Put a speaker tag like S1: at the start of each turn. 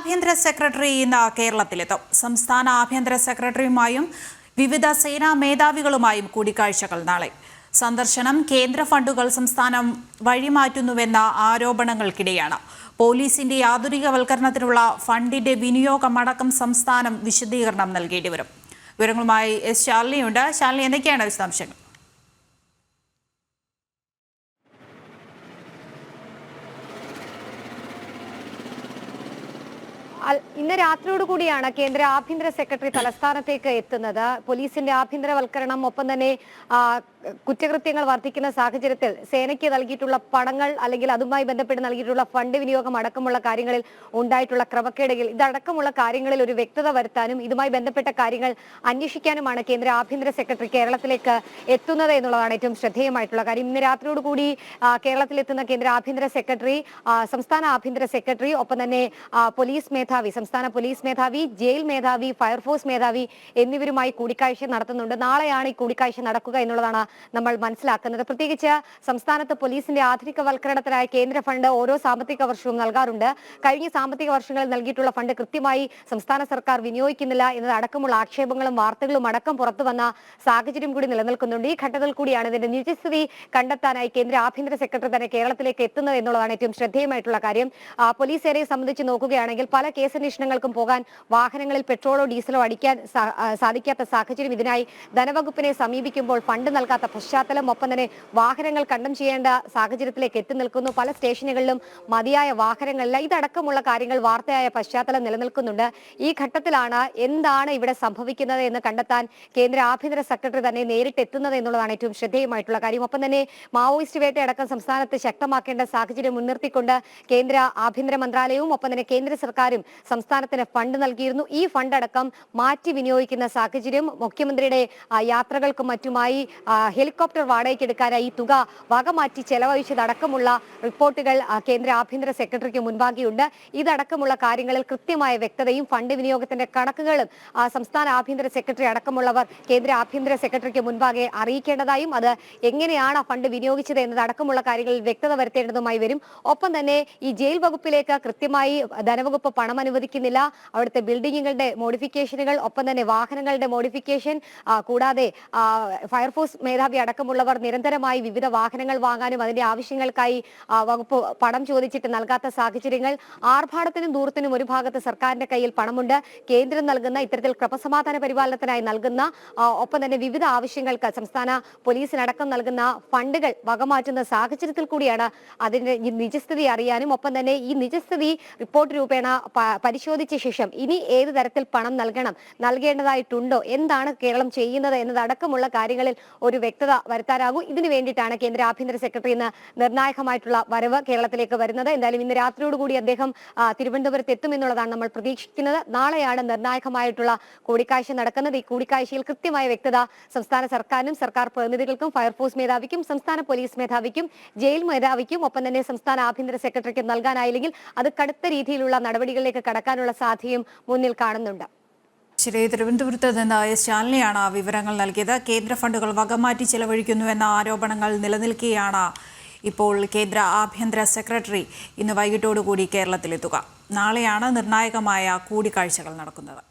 S1: ആഭ്യന്തര സെക്രട്ടറി ഇന്ന് കേരളത്തിലെത്തും. സംസ്ഥാന ആഭ്യന്തര സെക്രട്ടറിയുമായും വിവിധ സേനാ മേധാവികളുമായും കൂടിക്കാഴ്ചകൾ നാളെ. സന്ദർശനം കേന്ദ്ര ഫണ്ടുകൾ സംസ്ഥാനം വഴിമാറ്റുന്നുവെന്ന ആരോപണങ്ങൾക്കിടെയാണ്. പോലീസിന്റെ ആധുനികവൽക്കരണത്തിനുള്ള ഫണ്ടിന്റെ വിനിയോഗമടക്കം സംസ്ഥാനം വിശദീകരണം നൽകേണ്ടി വരും. വിവരങ്ങളുമായി എസ് ശാലിനിയുണ്ട്. ശാലിനി, എന്തൊക്കെയാണ് വിശദാംശങ്ങൾ?
S2: ഇന്ന് രാത്രിയോടുകൂടിയാണ് കേന്ദ്ര ആഭ്യന്തര സെക്രട്ടറി തലസ്ഥാനത്തേക്ക് എത്തുന്നത്. പോലീസിന്റെ ആഭ്യന്തരവൽക്കരണം, ഒപ്പം തന്നെ കുറ്റകൃത്യങ്ങൾ വർദ്ധിക്കുന്ന സാഹചര്യത്തിൽ സേനയ്ക്ക് നൽകിയിട്ടുള്ള പണങ്ങൾ അല്ലെങ്കിൽ അതുമായി ബന്ധപ്പെട്ട് നൽകിയിട്ടുള്ള ഫണ്ട് വിനിയോഗം അടക്കമുള്ള കാര്യങ്ങളിൽ ഉണ്ടായിട്ടുള്ള ക്രമക്കേടുകൾ, ഇതടക്കമുള്ള കാര്യങ്ങളിൽ ഒരു വ്യക്തത വരുത്താനും ഇതുമായി ബന്ധപ്പെട്ട കാര്യങ്ങൾ അന്വേഷിക്കാനുമാണ് കേന്ദ്ര ആഭ്യന്തര സെക്രട്ടറി കേരളത്തിലേക്ക് എത്തുന്നത് എന്നുള്ളതാണ് ഏറ്റവും ശ്രദ്ധേയമായിട്ടുള്ള കാര്യം. ഇന്ന് രാത്രിയോടുകൂടി കേരളത്തിലെത്തുന്ന കേന്ദ്ര ആഭ്യന്തര സെക്രട്ടറി, സംസ്ഥാന ആഭ്യന്തര സെക്രട്ടറി, ഒപ്പം തന്നെ പോലീസ് മേധാവി, സംസ്ഥാന പോലീസ് മേധാവി, ജയിൽ മേധാവി, ഫയർഫോഴ്സ് മേധാവി എന്നിവരുമായി കൂടിക്കാഴ്ച നടത്തുന്നുണ്ട്. നാളെയാണ് ഈ കൂടിക്കാഴ്ച നടക്കുക എന്നുള്ളതാണ് നമ്മൾ മനസ്സിലാക്കുന്നത്. പ്രത്യേകിച്ച് സംസ്ഥാനത്ത് പോലീസിന്റെ ആധുനികവൽക്കരണത്തിനായി കേന്ദ്ര ഫണ്ട് ഓരോ സാമ്പത്തിക വർഷവും നൽകാറുണ്ട്. കഴിഞ്ഞ സാമ്പത്തിക വർഷങ്ങളിൽ നൽകിയിട്ടുള്ള ഫണ്ട് കൃത്യമായി സംസ്ഥാന സർക്കാർ വിനിയോഗിക്കുന്നില്ല എന്നത് അടക്കമുള്ള ആക്ഷേപങ്ങളും വാർത്തകളും അടക്കം പുറത്തു വന്ന സാഹചര്യം കൂടി നിലനിൽക്കുന്നുണ്ട്. ഈ ഘട്ടത്തിൽ കൂടിയാണ് ഇതിന്റെ നിജസ്ഥിതി കണ്ടെത്താനായി കേന്ദ്ര ആഭ്യന്തര സെക്രട്ടറി തന്നെ കേരളത്തിലേക്ക് എത്തുന്നത് എന്നുള്ളതാണ് ഏറ്റവും ശ്രദ്ധേയമായിട്ടുള്ള കാര്യം. പോലീസ് സേനയെ സംബന്ധിച്ച് നോക്കുകയാണെങ്കിൽ പല കേസന്വേഷണങ്ങൾക്കും പോകാൻ വാഹനങ്ങളിൽ പെട്രോളോ ഡീസലോ അടിക്കാൻ സാധിക്കാത്ത സാഹചര്യം, ഇതിനായി ധനവകുപ്പിനെ സമീപിക്കുമ്പോൾ ഫണ്ട് നൽകാത്ത പശ്ചാത്തലം, ഒപ്പം തന്നെ വാഹനങ്ങൾ കണ്ടം ചെയ്യേണ്ട സാഹചര്യത്തിലേക്ക് എത്തി നിൽക്കുന്നു. പല സ്റ്റേഷനുകളിലും മതിയായ വാഹനങ്ങളില്ല. ഇതടക്കമുള്ള കാര്യങ്ങൾ വാർത്തയായ പശ്ചാത്തലം നിലനിൽക്കുന്നുണ്ട്. ഈ ഘട്ടത്തിലാണ് എന്താണ് ഇവിടെ സംഭവിക്കുന്നത് എന്ന് കണ്ടെത്താൻ കേന്ദ്ര ആഭ്യന്തര സെക്രട്ടറി തന്നെ നേരിട്ട് എത്തുന്നത് എന്നുള്ളതാണ് ഏറ്റവും ശ്രദ്ധേയമായിട്ടുള്ള കാര്യം. ഒപ്പം തന്നെ മാവോയിസ്റ്റ് വേട്ടയടക്കം സംസ്ഥാനത്ത് ശക്തമാക്കേണ്ട സാഹചര്യം മുൻനിർത്തിക്കൊണ്ട് കേന്ദ്ര ആഭ്യന്തര മന്ത്രാലയവും ഒപ്പം തന്നെ കേന്ദ്ര സർക്കാരും സംസ്ഥാനത്തിന് ഫണ്ട് നൽകിയിരുന്നു. ഈ ഫണ്ട് അടക്കം മാറ്റി വിനിയോഗിക്കുന്ന സാഹചര്യം, മുഖ്യമന്ത്രിയുടെ യാത്രകൾക്കും മറ്റുമായി ഹെലികോപ്റ്റർ വാടകയ്ക്ക് എടുക്കാനായി ഈ തുക വകമാറ്റി ചെലവഴിച്ചതടക്കമുള്ള റിപ്പോർട്ടുകൾ കേന്ദ്ര ആഭ്യന്തര സെക്രട്ടറിക്ക് മുൻപാകെയുണ്ട്. ഇതടക്കമുള്ള കാര്യങ്ങളിൽ കൃത്യമായ വ്യക്തതയും ഫണ്ട് വിനിയോഗത്തിന്റെ കണക്കുകളും സംസ്ഥാന ആഭ്യന്തര സെക്രട്ടറി അടക്കമുള്ളവർ കേന്ദ്ര ആഭ്യന്തര സെക്രട്ടറിക്ക് മുൻപാകെ അറിയിക്കേണ്ടതായും അത് എങ്ങനെയാണ് ആ ഫണ്ട് വിനിയോഗിച്ചത് എന്നതടക്കമുള്ള കാര്യങ്ങളിൽ വ്യക്തത വരുത്തേണ്ടതുമായി വരും. ഒപ്പം തന്നെ ഈ ജയിൽ വകുപ്പിലേക്ക് കൃത്യമായി ധനവകുപ്പ് പണം അനുവദിക്കുന്നില്ല. അവിടുത്തെ ബിൽഡിങ്ങുകളുടെ മോഡിഫിക്കേഷനുകൾ, ഒപ്പം തന്നെ വാഹനങ്ങളുടെ മോഡിഫിക്കേഷൻ, കൂടാതെ ഫയർഫോഴ്സ് മേധാവി അടക്കമുള്ളവർ നിരന്തരമായി വിവിധ വാഹനങ്ങൾ വാങ്ങാനും അതിന്റെ ആവശ്യങ്ങൾക്കായി വകുപ്പ് പണം ചോദിച്ചിട്ട് നൽകാത്ത സാഹചര്യങ്ങൾ, ആർഭാടത്തിനും ദൂരത്തിനും ഒരു ഭാഗത്ത് സർക്കാരിന്റെ കയ്യിൽ പണമുണ്ട്, കേന്ദ്രം നൽകുന്ന ഇത്തരത്തിൽ ക്രമസമാധാന പരിപാലനത്തിനായി നൽകുന്ന, ഒപ്പം തന്നെ വിവിധ ആവശ്യങ്ങൾക്ക് സംസ്ഥാന പോലീസിനടക്കം നൽകുന്ന ഫണ്ടുകൾ വകമാറ്റുന്ന സാഹചര്യത്തിൽ കൂടിയാണ് അതിന്റെ നിജസ്ഥിതി അറിയാനും, ഒപ്പം തന്നെ ഈ നിജസ്ഥിതി റിപ്പോർട്ട് രൂപേണ പരിശോധിച്ച ശേഷം ഇനി ഏത് തരത്തിൽ പണം നൽകേണ്ടതായിട്ടുണ്ടോ, എന്താണ് കേരളം ചെയ്യുന്നത് എന്നതടക്കമുള്ള കാര്യങ്ങളിൽ ഒരു വ്യക്തത വരുത്താനാകും. ഇതിനു വേണ്ടിയിട്ടാണ് കേന്ദ്ര ആഭ്യന്തര സെക്രട്ടറി ഇന്ന് നിർണായകമായിട്ടുള്ള വരവ് കേരളത്തിലേക്ക് വരുന്നത്. എന്തായാലും ഇന്ന് രാത്രിയോടുകൂടി അദ്ദേഹം തിരുവനന്തപുരത്ത് എത്തുമെന്നുള്ളതാണ് നമ്മൾ പ്രതീക്ഷിക്കുന്നത്. നാളെയാണ് നിർണായകമായിട്ടുള്ള കൂടിക്കാഴ്ച നടക്കുന്നത്. ഈ കൂടിക്കാഴ്ചയിൽ കൃത്യമായ വ്യക്തത സംസ്ഥാന സർക്കാരിനും സർക്കാർ പ്രതിനിധികൾക്കും ഫയർഫോഴ്സ് മേധാവിക്കും സംസ്ഥാന പോലീസ് മേധാവിക്കും ജയിൽ മേധാവിക്കും ഒപ്പം തന്നെ സംസ്ഥാന ആഭ്യന്തര സെക്രട്ടറിക്കും നൽകാനായില്ലെങ്കിൽ അത് കടുത്ത രീതിയിലുള്ള നടപടികളിലേക്ക് കടക്കാനുള്ള സാധ്യതയും മുന്നിൽ കാണുന്നുണ്ട്.
S1: ശരി, തിരുവനന്തപുരത്ത് നിന്ന് എസ് ശാലിനിയാണ് വിവരങ്ങൾ നൽകിയത്. കേന്ദ്ര ഫണ്ടുകൾ വകമാറ്റി ചെലവഴിക്കുന്നുവെന്ന ആരോപണങ്ങൾ നിലനിൽക്കെയാണ് ഇപ്പോൾ കേന്ദ്ര ആഭ്യന്തര സെക്രട്ടറി ഇന്ന് വൈകിട്ടോടുകൂടി കേരളത്തിലെത്തുക. നാളെയാണ് നിർണായകമായ കൂടിക്കാഴ്ചകൾ നടക്കുന്നത്.